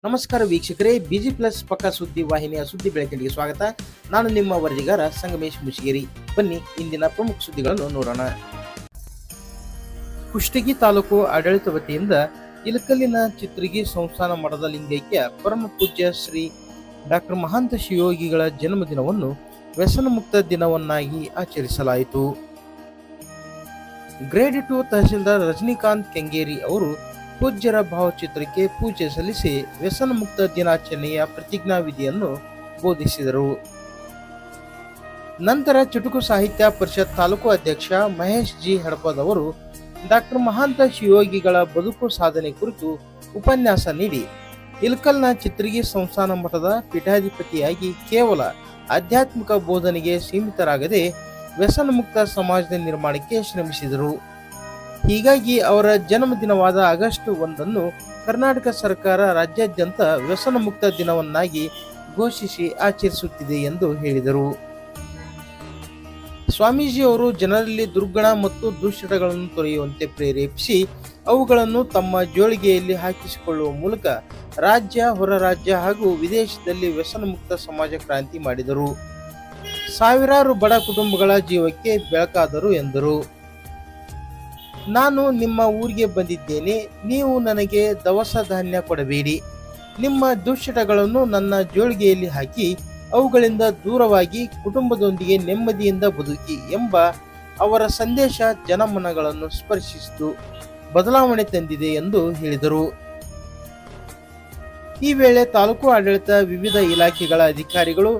ನಮಸ್ಕಾರ ವೀಕ್ಷಕರೇ, busy plus ಪಕ್ಕ ಸುದ್ದಿ ವಾಹಿನಿಯ ಸುದ್ದಿ ಬೆಳಕಿಗೆ ಸ್ವಾಗತ. ನಾನು ನಿಮ್ಮ ವರದಿಗಾರ ಸಂಗಮೇಶ್ ಮುಷಿಗೇರಿ. ಬನ್ನಿ ಇಂದಿನ ಪ್ರಮುಖ ಸುದ್ದಿಗಳನ್ನು ನೋಡೋಣ. ಕುಷ್ಟಗಿ ತಾಲೂಕು ಆಡಳಿತ ವತಿಯಿಂದ ಇಲಕಲ್ಲಿನ ಚಿತ್ರಗಿ ಸಂಸ್ಥಾನ ಮಠದ ಲಿಂಗೈಕ್ಯ ಪರಮ ಪೂಜ್ಯ ಶ್ರೀ ಡಾಕ್ಟರ್ ಮಹಾಂತ ಶಿವಯೋಗಿಗಳ ಜನ್ಮದಿನವನ್ನು ವ್ಯಸನ ಮುಕ್ತ ದಿನವನ್ನಾಗಿ ಆಚರಿಸಲಾಯಿತು. ಗ್ರೇಡ್ 2 ತಹಶೀಲ್ದಾರ್ ರಜನಿಕಾಂತ್ ಕೆಂಗೇರಿ ಅವರು ಪೂಜ್ಯರ ಭಾವಚಿತ್ರಕ್ಕೆ ಪೂಜೆ ಸಲ್ಲಿಸಿ ವ್ಯಸನ ಮುಕ್ತ ದಿನಾಚರಣೆಯ ಪ್ರತಿಜ್ಞಾ ವಿಧಿಯನ್ನು ಬೋಧಿಸಿದರು. ನಂತರ ಚುಟುಕು ಸಾಹಿತ್ಯ ಪರಿಷತ್ ತಾಲೂಕು ಅಧ್ಯಕ್ಷ ಮಹೇಶ್ ಜಿ ಹಡಪದ್ ಅವರು ಡಾಕ್ಟರ್ ಮಹಾಂತ ಶಿವಯೋಗಿಗಳ ಬದುಕು ಸಾಧನೆ ಕುರಿತು ಉಪನ್ಯಾಸ ನೀಡಿ ಇಲಕಲ್ನ ಚಿತ್ರಗಿ ಸಂಸ್ಥಾನ ಮಠದ ಪೀಠಾಧಿಪತಿಯಾಗಿ ಕೇವಲ ಆಧ್ಯಾತ್ಮಿಕ ಬೋಧನೆಗೆ ಸೀಮಿತರಾಗದೆ ವ್ಯಸನ ಮುಕ್ತ ಸಮಾಜದ ನಿರ್ಮಾಣಕ್ಕೆ ಶ್ರಮಿಸಿದರು. ಹೀಗಾಗಿ ಅವರ ಜನ್ಮದಿನವಾದ ಆಗಸ್ಟ್ 1 ಕರ್ನಾಟಕ ಸರ್ಕಾರ ರಾಜ್ಯಾದ್ಯಂತ ವ್ಯಸನ ಮುಕ್ತ ದಿನವನ್ನಾಗಿ ಘೋಷಿಸಿ ಆಚರಿಸುತ್ತಿದೆ ಎಂದು ಹೇಳಿದರು. ಸ್ವಾಮೀಜಿ ಅವರು ಜನರಲ್ಲಿ ದುರ್ಗುಣ ಮತ್ತು ದುಶ್ಚಟಗಳನ್ನು ತೊರೆಯುವಂತೆ ಪ್ರೇರೇಪಿಸಿ ಅವುಗಳನ್ನು ತಮ್ಮ ಜೋಳಿಗೆಯಲ್ಲಿ ಹಾಕಿಸಿಕೊಳ್ಳುವ ಮೂಲಕ ರಾಜ್ಯ, ಹೊರ ರಾಜ್ಯ ಹಾಗೂ ವಿದೇಶದಲ್ಲಿ ವ್ಯಸನ ಮುಕ್ತ ಸಮಾಜ ಕ್ರಾಂತಿ ಮಾಡಿದರು. ಸಾವಿರಾರು ಬಡ ಕುಟುಂಬಗಳ ಜೀವಕ್ಕೆ ಬೆಳಕಾದರು ಎಂದರು. ನಾನು ನಿಮ್ಮ ಊರಿಗೆ ಬಂದಿದ್ದೇನೆ, ನೀವು ನನಗೆ ದವಸ ಧಾನ್ಯ ಕೊಡಬೇಡಿ, ನಿಮ್ಮ ದುಶ್ಚಟಗಳನ್ನು ನನ್ನ ಜೋಳಿಗೆಯಲ್ಲಿ ಹಾಕಿ ಅವುಗಳಿಂದ ದೂರವಾಗಿ ಕುಟುಂಬದೊಂದಿಗೆ ನೆಮ್ಮದಿಯಿಂದ ಬದುಕಿ ಎಂಬ ಅವರ ಸಂದೇಶ ಜನಮನಗಳನ್ನು ಸ್ಪರ್ಶಿಸಿತು, ಬದಲಾವಣೆ ತಂದಿದೆ ಎಂದು ಹೇಳಿದರು. ಈ ವೇಳೆ ತಾಲೂಕು ಆಡಳಿತ, ವಿವಿಧ ಇಲಾಖೆಗಳ ಅಧಿಕಾರಿಗಳು,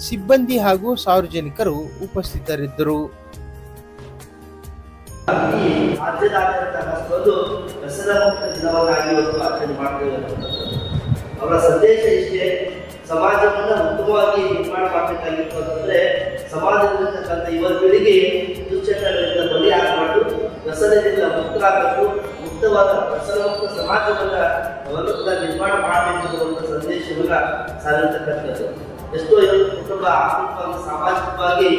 ಸಿಬ್ಬಂದಿ ಹಾಗೂ ಸಾರ್ವಜನಿಕರು ಉಪಸ್ಥಿತರಿದ್ದರು. ರಾಜ್ಯದಾದ್ಯಂತ ವ್ಯಸನ ಮುಕ್ತ ದಿನವನ್ನಾಗಿ ಇವತ್ತು ಆಚರಣೆ ಮಾಡ್ತಿದ್ದಾರೆ. ಅವರ ಸಂದೇಶ ಇಷ್ಟೇ, ಸಮಾಜವನ್ನ ಉತ್ತಮವಾಗಿ ನಿರ್ಮಾಣ ಮಾಡಬೇಕಾಗಿತ್ತು ಅಂತಂದ್ರೆ ಸಮಾಜದಲ್ಲಿರ್ತಕ್ಕಂಥ ಯುವ ಪೀಳಿಗೆ ದುಶ್ಚಟಗಳಿಂದ ಬಲಿ ಆಗಬಾರ್ದು, ವ್ಯಸನದಿಂದ ಮುಕ್ತರಾಗಬೇಕು, ಮುಕ್ತವಾದ ವ್ಯಸನ ಮುಕ್ತ ಸಮಾಜವನ್ನ ನಿರ್ಮಾಣ ಮಾಡಬೇಕು ಅನ್ನುವಂಥ ಸಂದೇಶವನ್ನ ಸಾರಿರ್ತಕ್ಕಂಥದ್ದು. ಎಷ್ಟೋ ಕುಟುಂಬ ಆರ್ಥಿಕವಾಗಿ, ಸಾಮಾಜಿಕವಾಗಿ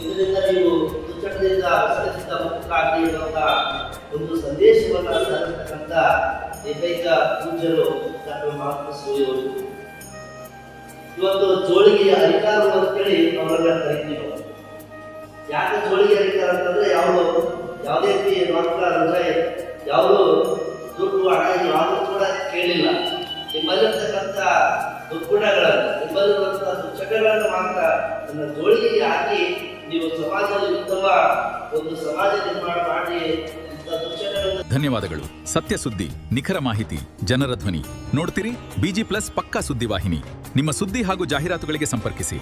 ಇದರಿಂದ ನೀವು ದುಶ್ಚಟದಿಂದ ವ್ಯಸನದಿಂದ ಮುಕ್ತರಾಗಿ ಇರುವಂತ ಒಂದು ಸಂದೇಶವನ್ನು ಸಾರಿರ್ತಕ್ಕಂಥ ಏಕೈಕ ಪೂಜ್ಯರು ಡಾಕ್ಟರ್ ಮಹಾಂತ ಶಿವಯೋಗಿ. ಇವತ್ತು ಜೋಳಿಗೆಯ ಅಧಿಕಾರರು ಅಂತೇಳಿ ಅವರನ್ನ ಕರಿತೀವಿ. ಯಾಕೆ ಜೋಳಿಗೆ ಅಧಿಕಾರ ಅಂತಂದ್ರೆ ಯಾವುದೇ ರೀತಿ ಮಾತ್ರ ರಜೆ, ಯಾವುದು ದುಡ್ಡು ಹಣ ಯಾವುದು ಕೂಡ ಕೇಳಿಲ್ಲ. ನಿಮ್ಮಲ್ಲಿರ್ತಕ್ಕಂಥ ದುರ್ಗುಣಗಳನ್ನು, ನಿಮ್ಮಲ್ಲಿರುವಂತಹ ದುಶ್ಚಟಗಳನ್ನು ಮಾತ್ರ ನನ್ನ ಜೋಳಿಗೆಗೆ ಹಾಕಿ ನೀವು ಸಮಾಜದಲ್ಲಿ ಉತ್ತಮ ಒಂದು ಸಮಾಜ ನಿರ್ಮಾಣ ಮಾಡಿ. ಧನ್ಯವಾದಗಳು. ಸತ್ಯ ಸುದ್ದಿ, ನಿಖರ ಮಾಹಿತಿ, ಜನರ ಧ್ವನಿ ನೋಡ್ತೀರಿ. ಬಿಜಿ ಪ್ಲಸ್ ಪಕ್ಕಾ ಸುದ್ದಿ ವಾಹಿನಿ. ನಿಮ್ಮ ಸುದ್ದಿ ಹಾಗೂ ಜಾಹೀರಾತುಗಳಿಗೆ ಸಂಪರ್ಕಿಸಿ.